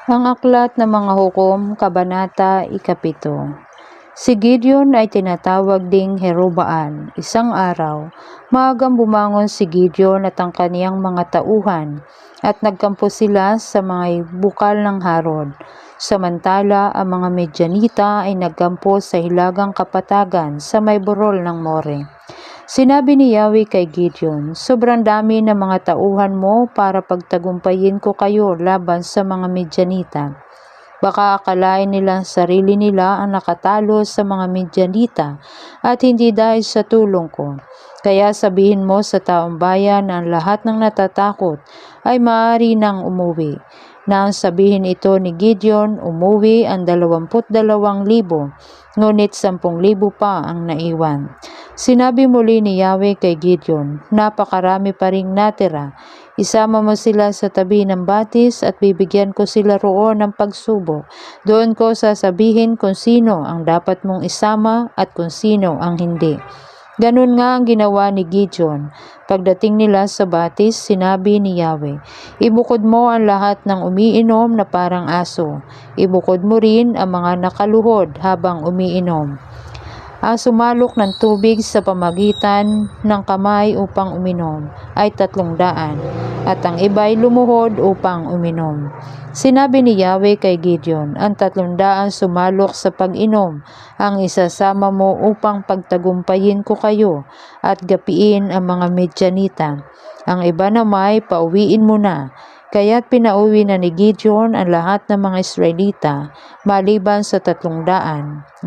Ang aklat ng mga hukom, Kabanata 7. Si Gideon ay tinatawag ding Jerubbaal. Isang araw, maagang bumangon si Gideon at ang kaniyang mga tauhan at nagkampo sila sa mga bukal ng Harod. Samantala, ang mga Medyanita ay nagkampo sa hilagang kapatagan sa may burol ng More. Sinabi ni Yahweh kay Gideon, sobrang dami ng mga tauhan mo para pagtagumpayin ko kayo laban sa mga Medyanita. Baka akalain nila sarili nila ang nakatalo sa mga Medyanita at hindi dahil sa tulong ko. Kaya sabihin mo sa taong bayan na ang lahat ng natatakot ay maaari nang umuwi. Nang sabihin ito ni Gideon, umuwi ang 22,000, ngunit 10,000 pa ang naiwan. Sinabi muli ni Yahweh kay Gideon, napakarami pa ring natira. Isama mo sila sa tabi ng batis at bibigyan ko sila roon ng pagsubok. Doon ko sasabihin kung sino ang dapat mong isama at kung sino ang hindi. Ganun nga ang ginawa ni Gideon. Pagdating nila sa batis, sinabi ni Yahweh, ibukod mo ang lahat ng umiinom na parang aso. Ibukod mo rin ang mga nakaluhod habang umiinom. Ang sumalok ng tubig sa pamagitan ng kamay upang uminom ay 300 at ang iba'y lumuhod upang uminom. Sinabi ni Yahweh kay Gideon, ang 300 sumalok sa pag-inom, ang isasama mo upang pagtagumpayin ko kayo at gapiin ang mga Medyanita. Ang iba namay pauwiin mo na. Kaya't pinauwi na ni Gideon ang lahat ng mga Israelita, maliban sa 300.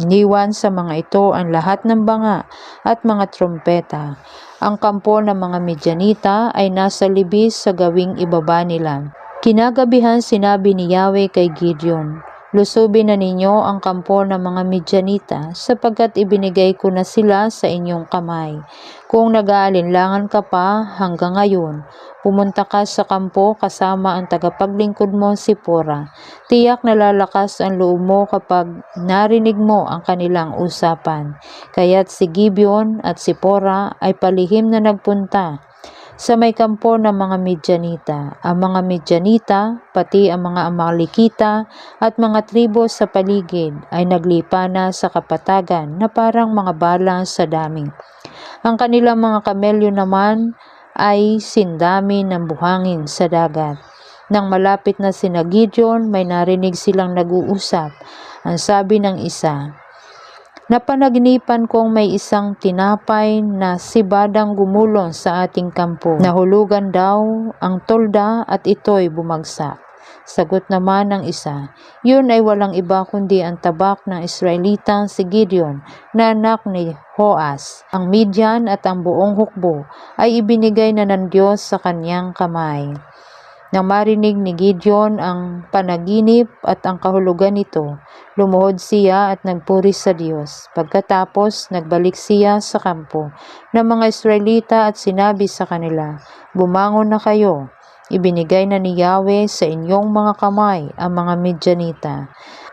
Iniwan sa mga ito ang lahat ng banga at mga trompeta. Ang kampo ng mga Medyanita ay nasa libis sa gawing ibaba nila. Kinagabihan sinabi ni Yahweh kay Gideon, lusubin na ninyo ang kampo ng mga Medyanita sapagkat ibinigay ko na sila sa inyong kamay. Kung nag-aalinlangan ka pa hanggang ngayon, pumunta ka sa kampo kasama ang tagapaglingkod mo si Pora. Tiyak na lalakas ang loob mo kapag narinig mo ang kanilang usapan. Kaya't si Gibeon at si Pora ay palihim na nagpunta sa may kampo ng mga Medyanita. Ang mga Medyanita, pati ang mga Amalekita at mga tribo sa paligid ay naglipa na sa kapatagan na parang mga bala sa dami. Ang kanilang mga kamelyo naman ay sindami ng buhangin sa dagat. Nang malapit na sina Gideon, may narinig silang nag-uusap. Ang sabi ng isa, napanaginipan kong may isang tinapay na sibadang gumulong sa ating kampo. Nahulugan daw ang tolda at ito'y bumagsak. Sagot naman ng isa, yun ay walang iba kundi ang tabak ng Israelitang si Gideon na anak ni Joas. Ang Midian at ang buong hukbo ay ibinigay na ng Diyos sa kanyang kamay. Nang marinig ni Gideon ang panaginip at ang kahulugan nito, lumuhod siya at nagpuri sa Diyos. Pagkatapos, nagbalik siya sa kampo ng mga Israelita at sinabi sa kanila, bumangon na kayo. Ibinigay na ni Yahweh sa inyong mga kamay ang mga Medyanita.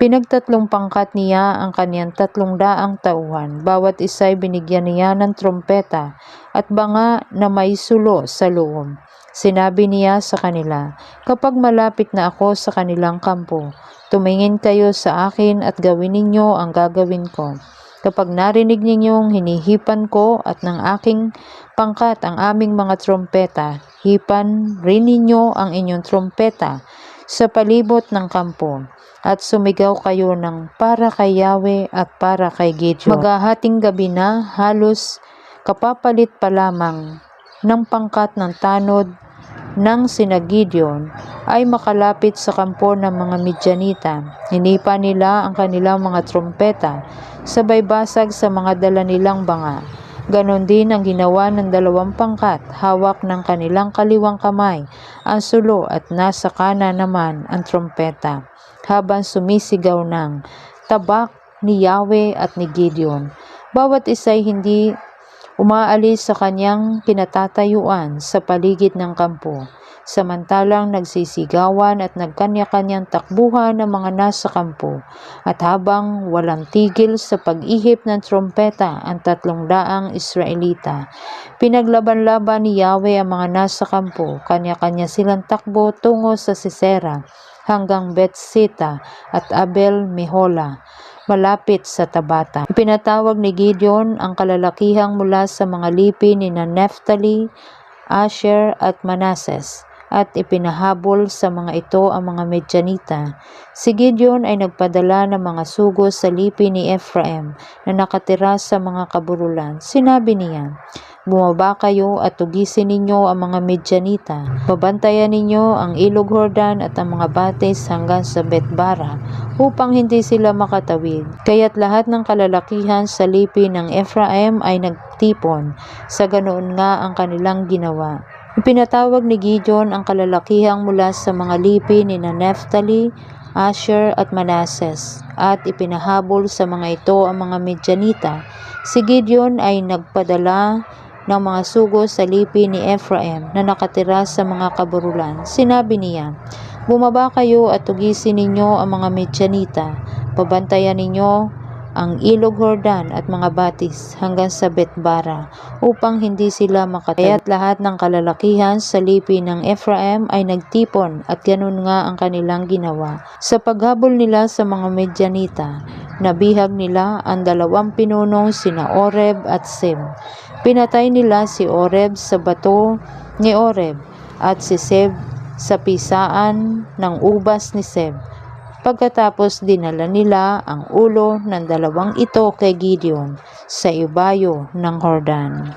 Pinagtatlong pangkat niya ang kaniyang 300 tauhan. Bawat isa'y binigyan niya ng trompeta at banga na may sulo sa loob. Sinabi niya sa kanila, kapag malapit na ako sa kanilang kampo, tumingin kayo sa akin at gawin ninyo ang gagawin ko. Kapag narinig ninyong hinihipan ko at ng aking pangkat ang aming mga trompeta, hipan rin ninyo ang inyong trompeta sa palibot ng kampo at sumigaw kayo ng para kay Yahweh at para kay Gideon. Maghahating gabi na, halos kapapalit pa lamang ng pangkat ng tanod ng sina Gideon ay makalapit sa kampo ng mga Medyanita. Hinipa nila ang kanilang mga trompeta, sabay basag sa mga dala nilang banga. Ganon din ang ginawa ng 2 pangkat, hawak ng kanilang kaliwang kamay ang sulo at nasa kanan naman ang trompeta, habang sumisigaw ng tabak ni Yahweh at ni Gideon. Bawat isa'y hindi umaalis sa kanyang kinatatayuan sa paligid ng kampo, samantalang nagsisigawan at nagkanya-kanyang takbuhan ng mga nasa kampo, at habang walang tigil sa pag-ihip ng trompeta ang 300 Israelita. Pinaglaban-laban ni Yahweh ang mga nasa kampo, kanya-kanya silang takbo tungo sa Sisera, hanggang Betsita at Abel Mehola, malapit sa Tabata. Ipinatawag ni Gideon ang kalalakihang mula sa mga lipi ni Naphtali, Asher at Manases, at ipinahabol sa mga ito ang mga Medyanita. Si Gideon ay nagpadala ng mga sugo sa lipi ni Ephraim na nakatira sa mga kaburulan. Sinabi niya, "Bumaba kayo at tugisin ninyo ang mga Medyanita. Babantayan ninyo ang ilog Jordan at ang mga batis hanggang sa Betbara upang hindi sila makatawid." Kaya't lahat ng kalalakihan sa lipi ng Ephraim ay nagtipon. Sa ganoon nga ang kanilang ginawa. Ipinatawag ni Gideon ang kalalakihang mula sa mga lipi ni Naphtali, Asher at Manases, at ipinahabol sa mga ito ang mga Medyanita. Si Gideon ay nagpadala ng mga sugo sa lipi ni Ephraim na nakatira sa mga kaburulan. Sinabi niya, "Bumaba kayo at tugisin ninyo ang mga Medyanita. Pabantayan ninyo ang ilog Jordan at mga batis hanggang sa Betbara upang hindi sila makatawid." Kaya't lahat ng kalalakihan sa lipi ng Ephraim ay nagtipon at ganun nga ang kanilang ginawa. Sa paghabol nila sa mga Medyanita, nabihag nila ang 2 pinunong sina Oreb at Seb. Pinatay nila si Oreb sa bato ni Oreb at si Seb sa pisaan ng ubas ni Seb. Pagkatapos dinala nila ang ulo ng 2 ito kay Gideon sa ibayo ng Jordan.